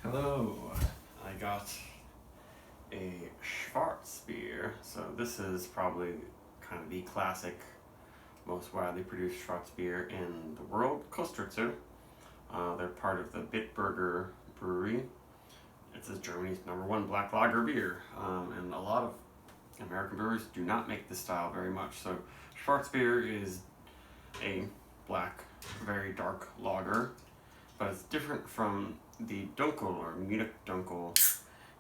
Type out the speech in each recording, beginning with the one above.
Hello, I got a Schwarzbier. So this is probably kind of the classic, most widely produced Schwarzbier in the world, Kostritzer. They're part of the Bitburger Brewery. It's Germany's #1 black lager beer, and a lot of American brewers do not make this style very much. So Schwarzbier is a black, very dark lager, but it's different from the Dunkel or Munich Dunkel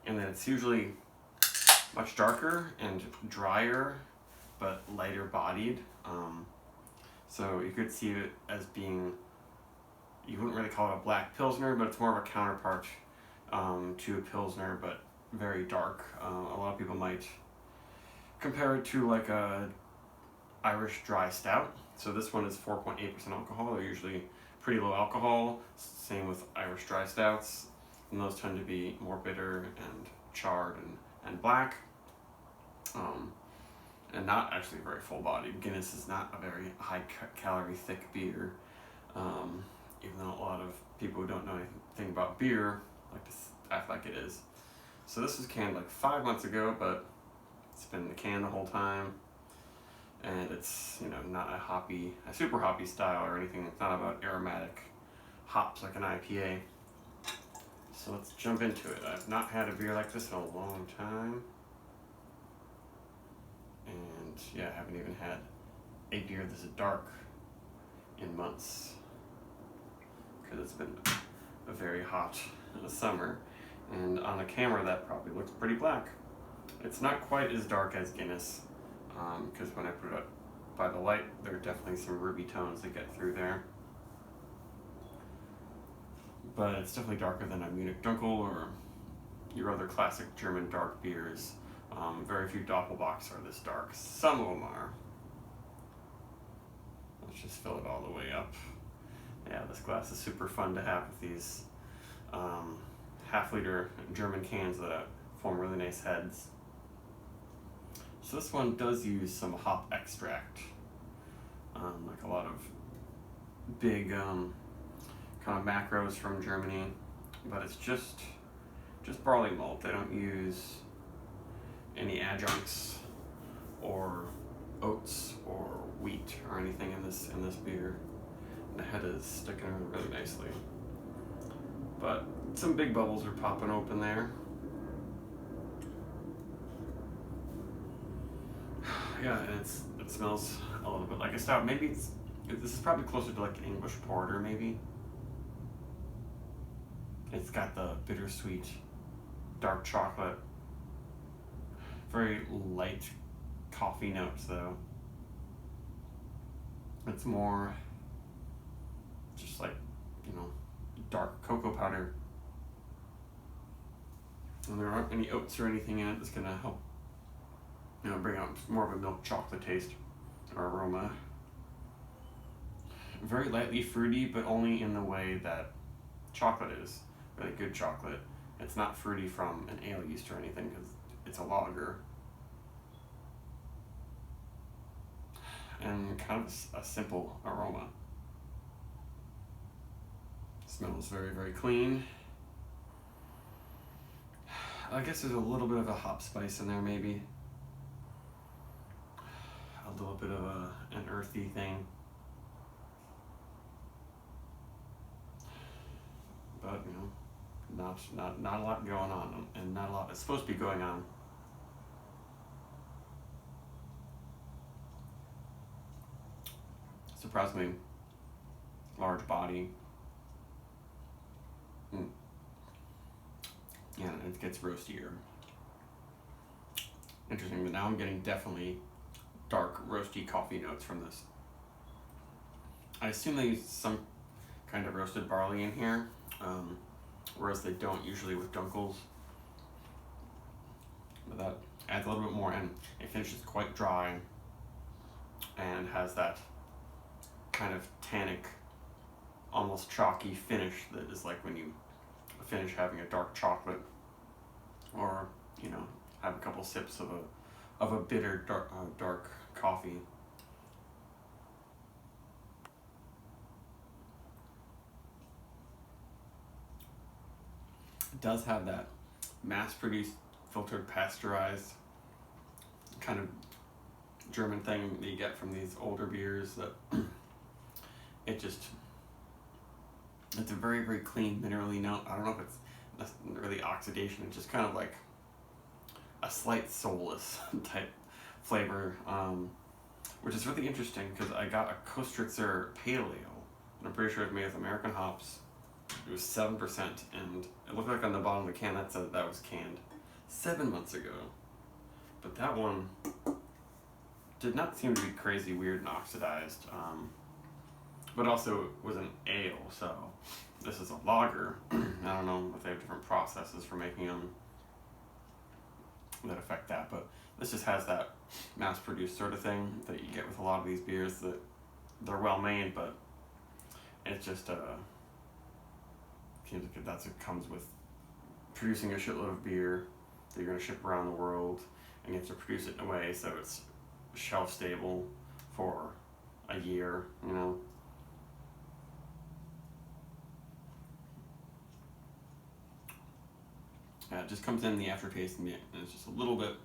in that it's usually much darker and drier, but lighter bodied. So you could see it as being, you wouldn't really call it a black Pilsner, but it's more of a counterpart to a Pilsner, but very dark. A lot of people might compare it to like a Irish dry stout. So this one is 4.8% alcohol. They're usually pretty low alcohol. Same with Irish dry stouts, and those tend to be more bitter and charred and black, and not actually very full bodied. Guinness is not a very high calorie thick beer, even though a lot of people who don't know anything about beer like to act like it is. So this was canned like 5 months ago, but it's been in the can the whole time. And it's, not a super hoppy style or anything. It's not about aromatic hops like an IPA. So let's jump into it. I've not had a beer like this in a long time. And yeah, I haven't even had a beer this dark in months, because it's been a very hot summer. And on the camera that probably looks pretty black. It's not quite as dark as Guinness, because when I put it up by the light, there are definitely some ruby tones that get through there. But it's definitely darker than a Munich Dunkel or your other classic German dark beers. Very few Doppelbocks are this dark. Some of them are. Let's just fill it all the way up. Yeah, this glass is super fun to have with these half-liter German cans that form really nice heads. So this one does use some hop extract, like a lot of big kind of macros from Germany, but it's just barley malt. They don't use any adjuncts or oats or wheat or anything in this beer. And the head is sticking around really nicely, but some big bubbles are popping open there. Yeah, and it smells a little bit like a stout. Maybe this is probably closer to like an English porter, maybe. It's got the bittersweet, dark chocolate, very light coffee notes though. It's more just like, dark cocoa powder. And there aren't any oats or anything in it that's gonna help, bring out more of a milk chocolate taste or aroma. Very lightly fruity, but only in the way that chocolate is. Really good chocolate. It's not fruity from an ale yeast or anything because it's a lager. And kind of a simple aroma. Smells very, very clean. I guess there's a little bit of a hop spice in there, maybe. A little bit of an earthy thing. But, not a lot going on, and not a lot is supposed to be going on. Surprisingly large body. Yeah, it gets roastier. Interesting, but now I'm getting definitely dark roasty coffee notes from this. I assume they use some kind of roasted barley in here, whereas they don't usually with Dunkels. But that adds a little bit more, and it finishes quite dry and has that kind of tannic, almost chalky finish that is like when you finish having a dark chocolate, or have a couple sips of a bitter dark coffee. It does have that mass-produced, filtered, pasteurized kind of German thing that you get from these older beers that it's a very, very clean, minerally note. I don't know if it's really oxidation. It's just kind of like a slight soulless type flavor, which is really interesting because I got a Kostritzer Pale Ale, and I'm pretty sure it's made with American hops. It was 7%, and it looked like on the bottom of the can that said that was canned 7 months ago. But that one did not seem to be crazy weird and oxidized, but also it was an ale, so this is a lager. I don't know if they have different processes for making them that affect that, but this just has that mass-produced sort of thing that you get with a lot of these beers, that they're well made, but it's just seems like that's what comes with producing a shitload of beer that you're going to ship around the world, and you have to produce it in a way so it's shelf stable for a year, you know. It just comes in the aftertaste, and it's just a little bit,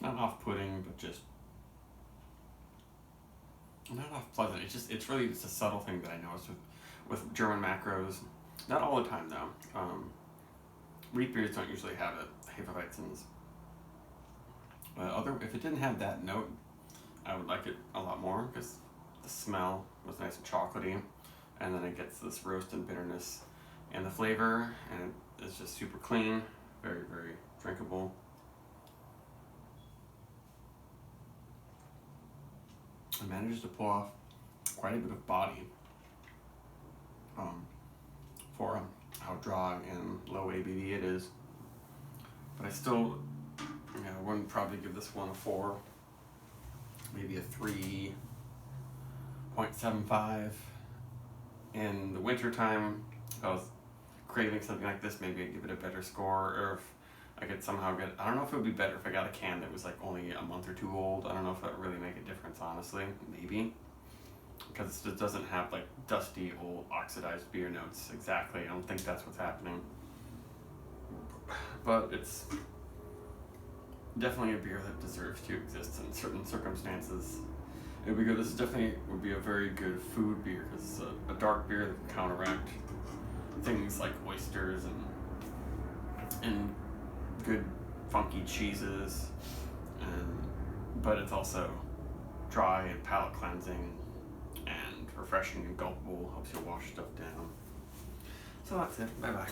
not off-putting, but just not off-pleasant. It's really just a subtle thing that I noticed with German macros. Not all the time though. Wheat beers don't usually have it. Hefeweizens. If it didn't have that note, I would like it a lot more because the smell was nice and chocolatey, and then it gets this roast and bitterness and the flavor, and it's just super clean, very, very drinkable. It manages to pull off quite a bit of body for how dry and low ABV it is. But I still, wouldn't probably give this one a 4, maybe a 3.75. In the winter time, if I was craving something like this, maybe I'd give it a better score, or if I could somehow I don't know if it would be better if I got a can that was like only a month or two old. I don't know if that would really make a difference, honestly. Maybe. Because it doesn't have like dusty, old, oxidized beer notes exactly. I don't think that's what's happening. But it's definitely a beer that deserves to exist in certain circumstances. It would be good. This definitely would be a very good food beer, because it's a dark beer that can counteract things like oysters and good funky cheeses, but it's also dry and palate cleansing and refreshing and gulpable, helps you wash stuff down. So that's it. Bye bye.